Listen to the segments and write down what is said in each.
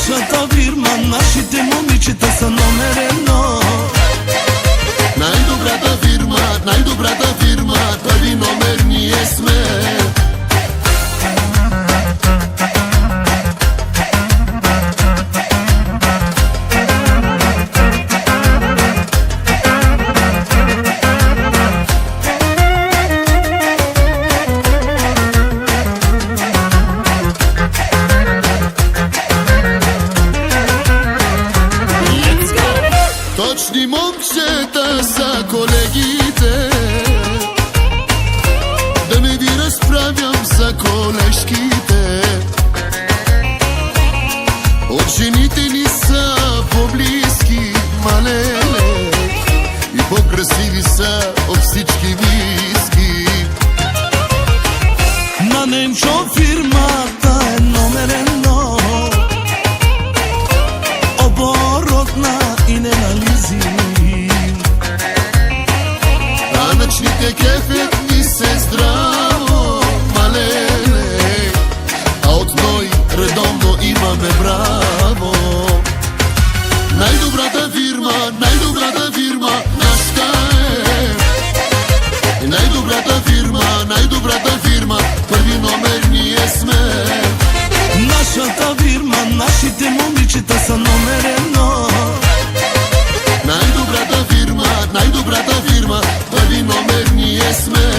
Нашата фирма, нашите момичета са номер едно. Най-добрата фирма, първи номер ние сме. Точни момчета са колегите, да не ви разправям за колежките. От жените ни са по-близки, малеле, и по-красиви са от всички виски. На Немчо фирмата е номер едно, оборотна и не на лизинг. Данъчните кефят ни се здраво, малеле, а от ной редовно имаме браво. Най-добрата фирма, нашата е. Най-добрата фирма, първи номер ние сме. Нашата фирма, нашите момичета са номер едно. Най-добрата фирма, първи номер ние сме.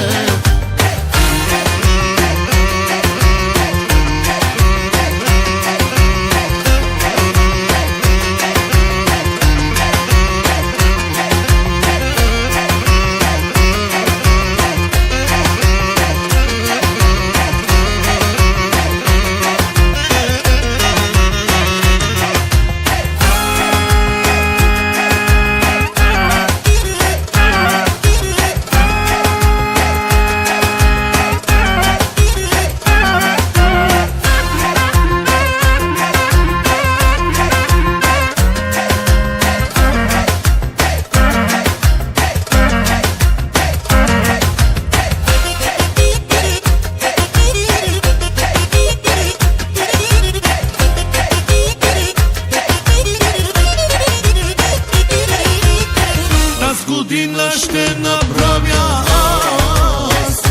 Година ще направя аз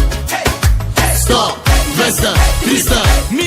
100, 200, 300 милиони.